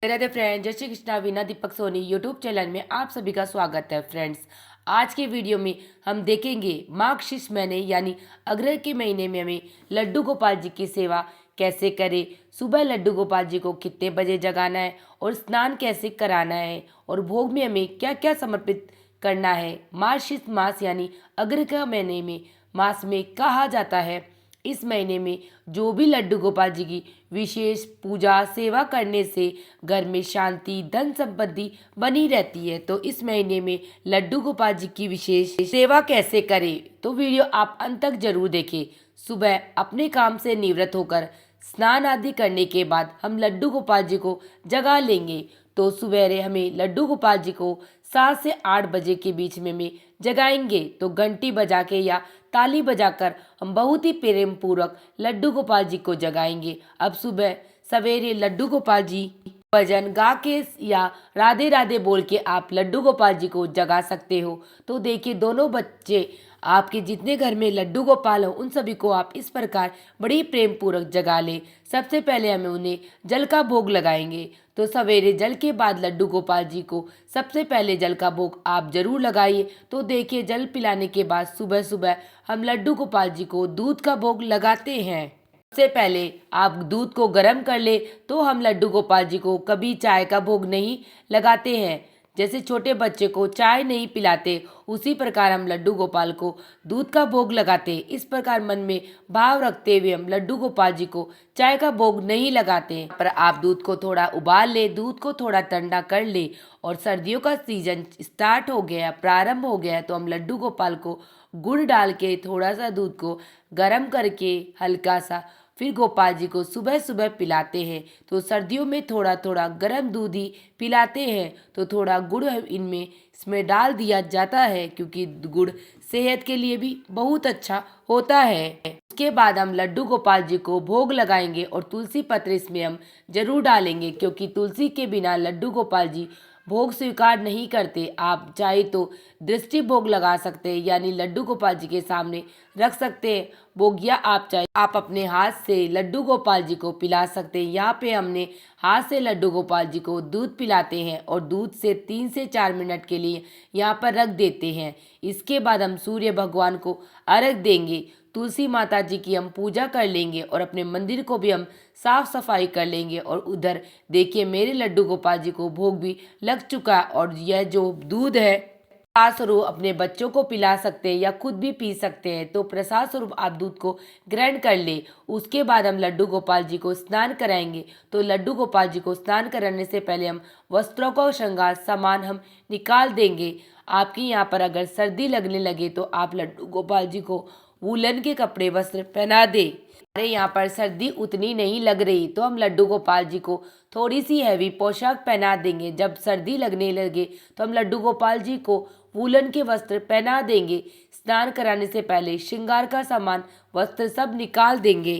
Radhe friends, जय Shri Krishna. Veena Deepak Soni YouTube channel में आप सभी का स्वागत है। फ्रेंड्स, आज के वीडियो में हम देखेंगे मार्गशीर्ष महीने यानी अग्रह के महीने में हमें लड्डू गोपाल जी की सेवा कैसे करें, सुबह लड्डू गोपाल जी को कितने बजे जगाना है और स्नान कैसे कराना है और भोग में हमें क्या क्या समर्पित करना है। मार्गशीर्ष मास यानी अग्रह का महीने में मास में कहा जाता है इस महीने में जो भी लड्डू गोपाल जी की विशेष पूजा सेवा करने से घर में शांति धन संपत्ति बनी रहती है। तो इस महीने में लड्डू गोपाल जी की विशेष सेवा कैसे करें, तो वीडियो आप अंत तक जरूर देखें। सुबह अपने काम से निवृत्त होकर स्नान आदि करने के बाद हम लड्डू गोपाल जी को जगा लेंगे। तो सवेरे हमें लड्डू गोपाल जी को 7 से 8 बजे के बीच में जगाएंगे। तो घंटी बजा के या ताली बजाकर हम बहुत ही प्रेम पूर्वक लड्डू गोपाल जी को जगाएंगे। अब सुबह सवेरे लड्डू गोपाल जी भजन गा के या राधे राधे बोल के आप लड्डू गोपाल जी को जगा सकते हो। तो देखिए, दोनों बच्चे आपके जितने घर में लड्डू गोपाल हो उन सभी को आप इस प्रकार बड़ी प्रेम पूर्वक जगा ले। सबसे पहले हमें उन्हें जल का भोग लगाएंगे। तो सवेरे जल के बाद लड्डू गोपाल जी को सबसे पहले जल का भोग आप जरूर लगाइए। तो देखिए, जल पिलाने के बाद सुबह सुबह हम लड्डू गोपाल जी को दूध का भोग लगाते हैं। सबसे पहले आप दूध को गर्म कर ले। तो हम लड्डू गोपाल जी को कभी चाय का भोग नहीं लगाते हैं। जैसे छोटे बच्चे को चाय नहीं पिलाते, उसी प्रकार हम लड्डू गोपाल को दूध का भोग लगाते। इस प्रकार मन में भाव रखते हुए हम लड्डू गोपाल जी को चाय का भोग नहीं लगाते। पर आप दूध को थोड़ा उबाल ले, दूध को थोड़ा ठंडा कर ले। और सर्दियों का सीजन स्टार्ट हो गया, प्रारंभ हो गया है, तो हम लड्डू गोपाल को गुड़ डाल के थोड़ा सा दूध को गर्म करके हल्का सा फिर गोपाल जी को सुबह सुबह पिलाते हैं। तो सर्दियों में थोड़ा थोड़ा गर्म दूध ही पिलाते हैं। तो थोड़ा गुड़ इसमें डाल दिया जाता है, क्योंकि गुड़ सेहत के लिए भी बहुत अच्छा होता है। उसके बाद हम लड्डू गोपाल जी को भोग लगाएंगे और तुलसी पत्र इसमें हम जरूर डालेंगे, क्योंकि तुलसी के बिना लड्डू गोपाल जी भोग स्वीकार नहीं करते। आप चाहे तो दृष्टि भोग लगा सकते हैं, यानी लड्डू गोपाल जी के सामने रख सकते हैं भोग, या आप चाहे आप अपने हाथ से लड्डू गोपाल जी को पिला सकते हैं। यहाँ पे हमने हाथ से लड्डू गोपाल जी को दूध पिलाते हैं और दूध से 3 से 4 मिनट के लिए यहाँ पर रख देते हैं। इसके बाद हम सूर्य भगवान को अर्घ देंगे, तुलसी माता जी की हम पूजा कर लेंगे और अपने मंदिर को भी हम साफ सफाई कर लेंगे। और उधर देखिए, मेरे लड्डू गोपाल जी को भोग भी लग चुका है। और यह जो दूध है प्रसाद स्वरूप अपने बच्चों को पिला सकते हैं या खुद भी पी सकते हैं। तो प्रसाद स्वरूप आप दूध को ग्रहण कर ले। उसके बाद हम लड्डू गोपाल जी को स्नान कराएंगे। तो लड्डू गोपाल जी को स्नान कराने से पहले हम वस्त्रों का श्रृंगार सामान हम निकाल देंगे। आपके यहाँ पर अगर सर्दी लगने लगे तो आप लड्डू गोपाल जी को वूलन के कपड़े वस्त्र पहना दे। हमारे यहाँ पर सर्दी उतनी नहीं लग रही, तो हम लड्डू गोपाल जी को थोड़ी सी हैवी पोशाक पहना देंगे। जब सर्दी लगने लगे तो हम लड्डू गोपाल जी को वूलन के वस्त्र पहना देंगे। स्नान कराने से पहले श्रृंगार का सामान वस्त्र सब निकाल देंगे।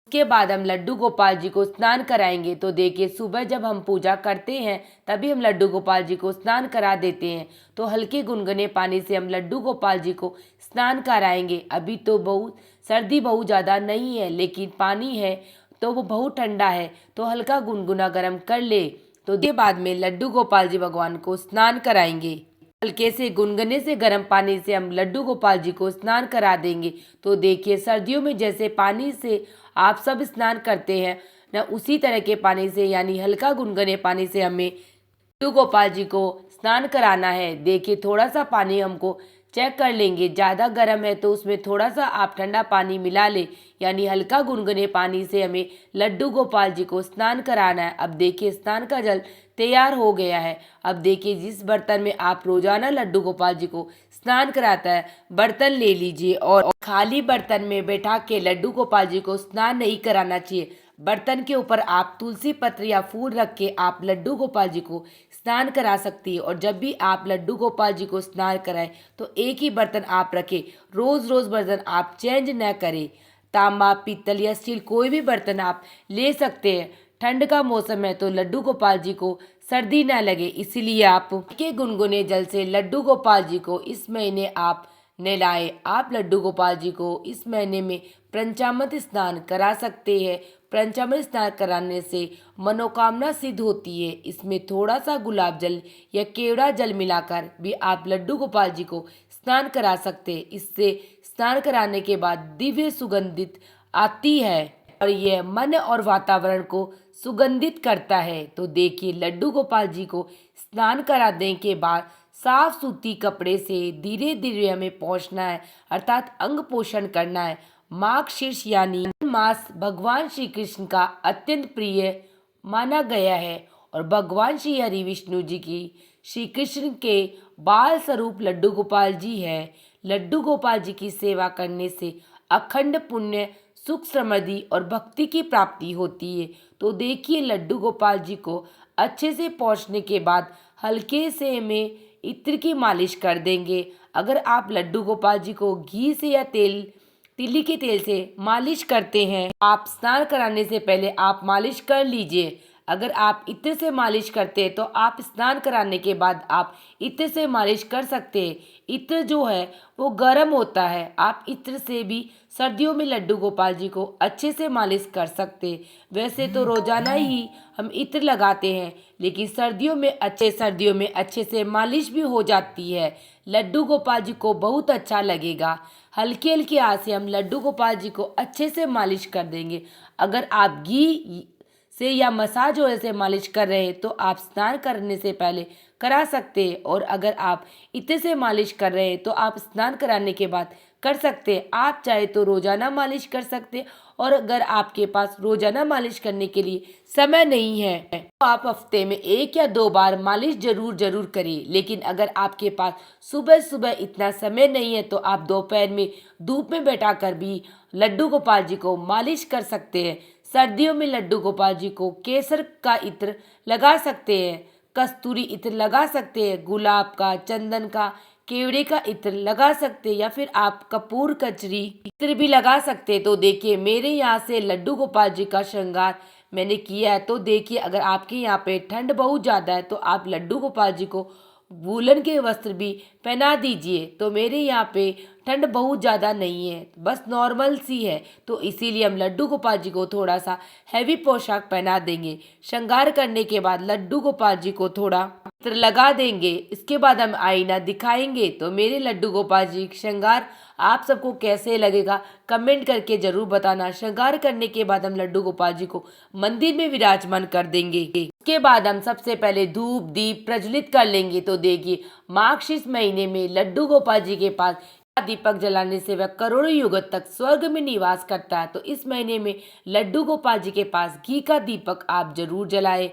उसके बाद हम लड्डू गोपाल जी को स्नान कराएंगे। तो देखिए, सुबह जब हम पूजा करते हैं तभी हम लड्डू गोपाल जी को स्नान करा देते हैं। तो हल्के गुनगुने पानी से हम लड्डू गोपाल जी को स्नान कराएंगे। अभी तो सर्दी बहुत ज़्यादा नहीं है, लेकिन पानी है तो वो बहुत ठंडा है, तो हल्का गुनगुना गर्म कर ले। तो इसके बाद में लड्डू गोपाल जी भगवान को स्नान कराएंगे। हल्के से गुनगुने से गर्म पानी से हम लड्डू गोपाल जी को स्नान करा देंगे। तो देखिए, सर्दियों में जैसे पानी से आप सब स्नान करते हैं ना, उसी तरह के पानी से यानी हल्का गुनगुने पानी से हमें लड्डू गोपाल जी को स्नान कराना है। देखिए, थोड़ा सा पानी हमको चेक कर लेंगे, ज़्यादा गर्म है तो उसमें थोड़ा सा आप ठंडा पानी मिला ले, यानी हल्का गुनगुने पानी से हमें लड्डू गोपाल जी को स्नान कराना है। अब देखिए, स्नान का जल तैयार हो गया है। अब देखिए, जिस बर्तन में आप रोजाना लड्डू गोपाल जी को स्नान कराता है बर्तन ले लीजिए और खाली बर्तन में बैठा के लड्डू गोपाल जी को स्नान नहीं कराना चाहिए। बर्तन के ऊपर आप तुलसी पत्र या फूल रख के आप लड्डू गोपाल जी को स्नान करा सकती है। और जब भी आप लड्डू गोपाल जी को स्नान कराएं तो एक ही बर्तन आप रखें, रोज रोज बर्तन आप चेंज न करें। तांबा, पीतल या स्टील कोई भी बर्तन आप ले सकते हैं। ठंड का मौसम है तो लड्डू गोपाल जी को सर्दी न लगे, इसीलिए आप के गुनगुने जल से लड्डू गोपाल जी को इस महीने आप नहलाएं। आप लड्डू गोपाल जी को इस महीने में पंचामृत स्नान करा सकते हैं। पंचामृत स्नान कराने से मनोकामना सिद्ध होती है। इसमें थोड़ा सा गुलाब जल या केवड़ा जल मिलाकर भी आप लड्डू गोपाल जी को स्नान करा सकते हैं। इससे स्नान कराने के बाद दिव्य सुगंधित आती है और यह मन और वातावरण को सुगंधित करता है। तो देखिए, लड्डू गोपाल जी को स्नान कराने के बाद साफ सूती कपड़े से धीरे धीरे हमें पोंछना है, अर्थात अंग पोषण करना है। माघ शीर्ष यानी मास भगवान श्री कृष्ण का अत्यंत प्रिय माना गया है और भगवान श्री हरि विष्णु जी की श्री कृष्ण के बाल स्वरूप लड्डू गोपाल जी है। लड्डू गोपाल जी की सेवा करने से अखंड पुण्य, सुख, समृद्धि और भक्ति की प्राप्ति होती है। तो देखिए, लड्डू गोपाल जी को अच्छे से पोंछने के बाद हल्के से में इत्र की मालिश कर देंगे। अगर आप लड्डू गोपाल जी को घी से या तिल्ली के तेल से मालिश करते हैं, आप स्नान कराने से पहले आप मालिश कर लीजिए। अगर आप इत्र से मालिश करते हैं तो आप स्नान कराने के बाद आप इत्र से मालिश कर सकते हैं। इत्र जो है वो गर्म होता है। आप इत्र से भी सर्दियों में लड्डू गोपाल जी को अच्छे से मालिश कर सकते हैं। वैसे तो रोजाना ही हम इत्र लगाते हैं, लेकिन सर्दियों में अच्छे से मालिश भी हो जाती है। लड्डू गोपाल जी को बहुत अच्छा लगेगा। हल्की हल्की हाथ से हम लड्डू गोपाल जी को अच्छे से मालिश कर देंगे। अगर आप घी से या मसाज ऑयल से मालिश कर रहे हैं तो आप स्नान करने से पहले करा सकते हैं, और अगर आप इत्र से मालिश कर रहे हैं तो आप स्नान कराने के बाद कर सकते हैं। आप चाहे तो रोजाना मालिश कर सकते हैं, और अगर आपके पास रोजाना मालिश करने के लिए समय नहीं है तो आप हफ्ते में 1 या 2 बार मालिश जरूर करिए। लेकिन अगर आपके पास सुबह सुबह इतना समय नहीं है तो आप दोपहर में धूप में बैठाकर भी लड्डू गोपाल जी को मालिश कर सकते हैं। सर्दियों में लड्डू गोपाल जी को केसर का इत्र लगा सकते हैं, कस्तूरी इत्र लगा सकते हैं, गुलाब का, चंदन का, केवड़े का इत्र लगा सकते हैं, या फिर आप कपूर कचरी इत्र भी लगा सकते हैं। तो देखिए, मेरे यहाँ से लड्डू गोपाल जी का श्रृंगार मैंने किया है। तो देखिए, अगर आपके यहाँ पे ठंड बहुत ज़्यादा है तो आप लड्डू गोपाल जी को वूलन के वस्त्र भी पहना दीजिए। तो मेरे यहाँ पे ठंड बहुत ज़्यादा नहीं है, बस नॉर्मल सी है, तो इसीलिए हम लड्डू गोपाल जी को थोड़ा सा हैवी पोशाक पहना देंगे। श्रृंगार करने के बाद लड्डू गोपाल जी को थोड़ा इत्र लगा देंगे। इसके बाद हम आईना दिखाएंगे। तो मेरे लड्डू गोपाल जी श्रृंगार आप सबको कैसे लगेगा कमेंट करके जरूर बताना। श्रृंगार करने के बाद हम लड्डू गोपाल जी को मंदिर में विराजमान कर देंगे। उसके बाद हम सबसे पहले धूप दीप प्रज्वलित कर लेंगे। तो देखिए, मार्गशीर्ष महीने में लड्डू गोपाल जी के पास दीपक जलाने से वह करोड़ों युग तक स्वर्ग में निवास करता है। तो इस महीने में लड्डू गोपाल जी के पास घी का दीपक आप जरूर जलाएं।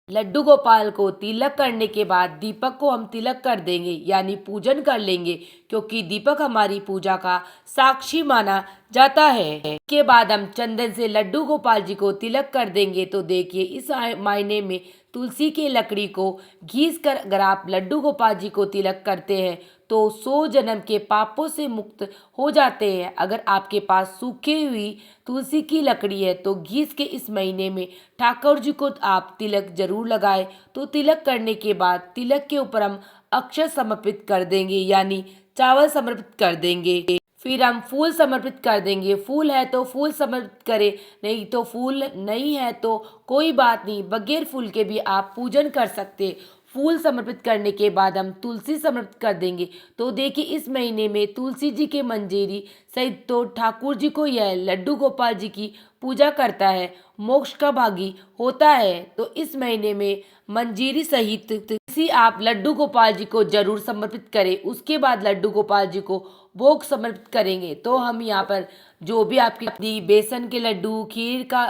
लड्डू गोपाल को तिलक करने के बाद दीपक को हम तिलक कर देंगे, यानी पूजन कर लेंगे, क्योंकि दीपक हमारी पूजा का साक्षी माना जाता है। इसके बाद हम चंदन से लड्डू गोपाल जी को तिलक कर देंगे। तो देखिए, इस महीने में तुलसी की लकड़ी को घीस कर अगर आप लड्डू गोपाल जी को तिलक करते हैं तो 100 जन्म के पापों से मुक्त हो जाते हैं। अगर आपके पास सूखी हुई तुलसी की लकड़ी है तो घीस के इस महीने में ठाकुर जी को आप तिलक जरूर लगाएं। तो तिलक करने के बाद तिलक के ऊपर हम अक्षत समर्पित कर देंगे, यानी चावल समर्पित कर देंगे। फिर हम फूल समर्पित कर देंगे। फूल है तो फूल समर्पित करें, नहीं तो फूल नहीं है तो कोई बात नहीं, बगैर फूल के भी आप पूजन कर सकते। फूल समर्पित करने के बाद हम तुलसी समर्पित कर देंगे। तो देखिए, इस महीने में तुलसी जी के मंजीरी सहित तो ठाकुर जी को यह लड्डू गोपाल जी की पूजा करता है मोक्ष का भागी होता है। तो इस महीने में मंजीरी सहित तुलसी आप लड्डू गोपाल जी को जरूर समर्पित करें। उसके बाद लड्डू गोपाल जी को भोग समर्पित करेंगे। तो हम यहाँ पर जो भी आपकी बेसन के लड्डू, खीर का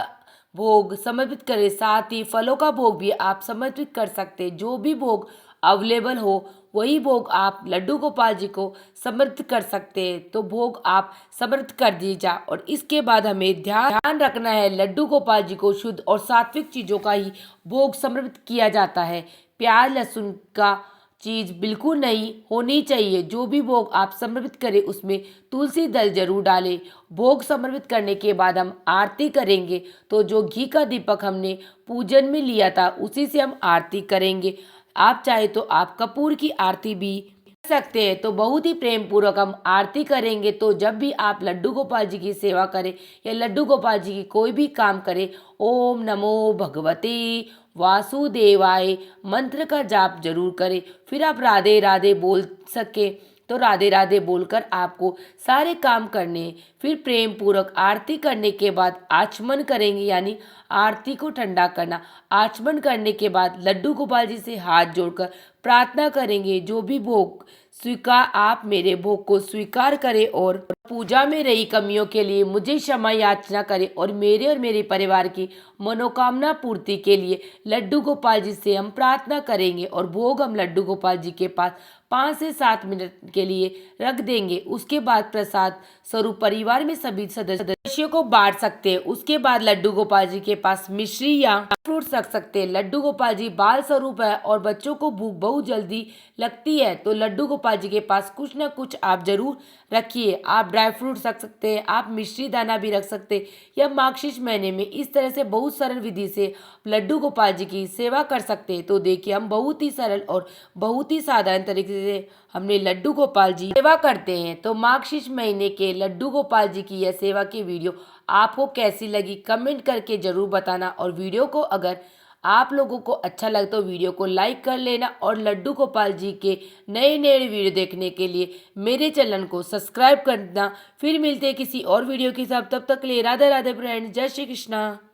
भोग समर्पित करें, साथ ही फलों का भोग भी आप समर्पित कर सकते हैं। जो भी भोग अवेलेबल हो वही भोग आप लड्डू गोपाल जी को समर्पित कर सकते हैं। तो भोग आप समर्पित कर दीजिए। और इसके बाद हमें ध्यान रखना है, लड्डू गोपाल जी को शुद्ध और सात्विक चीज़ों का ही भोग समर्पित किया जाता है। प्याज लहसुन का चीज़ बिल्कुल नहीं होनी चाहिए। जो भी भोग आप समर्पित करें उसमें तुलसी दल जरूर डालें। भोग समर्पित करने के बाद हम आरती करेंगे। तो जो घी का दीपक हमने पूजन में लिया था उसी से हम आरती करेंगे। आप चाहे तो आप कपूर की आरती भी कर सकते हैं। तो बहुत ही प्रेम पूर्वक हम आरती करेंगे। तो जब भी आप लड्डू गोपाल जी की सेवा करें या लड्डू गोपाल जी की कोई भी काम करें, ओम नमो भगवते वासुदेवाय मंत्र का जाप जरूर करें। फिर आप राधे राधे बोल सके तो राधे राधे बोलकर आपको सारे काम करने हैं। फिर प्रेम पूर्वक आरती करने के बाद आचमन करेंगे, यानी आरती को ठंडा करना। आचमन करने के बाद लड्डू गोपाल जी से हाथ जोड़कर प्रार्थना करेंगे, जो भी भोग स्वीकार आप मेरे भोग को स्वीकार करें और पूजा में रही कमियों के लिए मुझे क्षमा याचना करें और मेरे परिवार की मनोकामना पूर्ति के लिए लड्डू गोपाल जी से हम प्रार्थना करेंगे। और भोग हम लड्डू गोपाल जी के पास 5 से 7 मिनट के लिए रख देंगे। उसके बाद प्रसाद स्वरूप परिवार में सभी सदस्यों को बांट सकते हैं। उसके बाद लड्डू गोपाल जी के पास मिश्री या फ्रूट्स रख सकते हैं। लड्डू गोपाल जी बाल स्वरूप है और बच्चों को भूख बहुत जल्दी लगती है, तो लड्डू गोपाल जी के पास कुछ ना कुछ आप जरूर रखिए। आप ड्राई फ्रूट्स रख सकते हैं, आप मिश्री दाना भी रख सकते हैं, या मार्गशीर्ष महीने में इस तरह से बहुत सरल विधि से लड्डू गोपाल जी की सेवा कर सकते हैं। तो देखिए, हम बहुत ही सरल और बहुत ही साधारण तरीके से हमने लड्डू गोपाल जी सेवा करते हैं। तो मार्गशीर्ष महीने के लड्डू गोपाल जी की यह सेवा की वीडियो आपको कैसी लगी कमेंट करके जरूर बताना। और वीडियो को अगर आप लोगों को अच्छा लगे तो वीडियो को लाइक कर लेना, और लड्डू गोपाल जी के नए नए वीडियो देखने के लिए मेरे चैनल को सब्सक्राइब करना। फिर मिलते हैं किसी और वीडियो के साथ, तब तक के लिए राधे राधे फ्रेंड्स, जय श्री कृष्णा।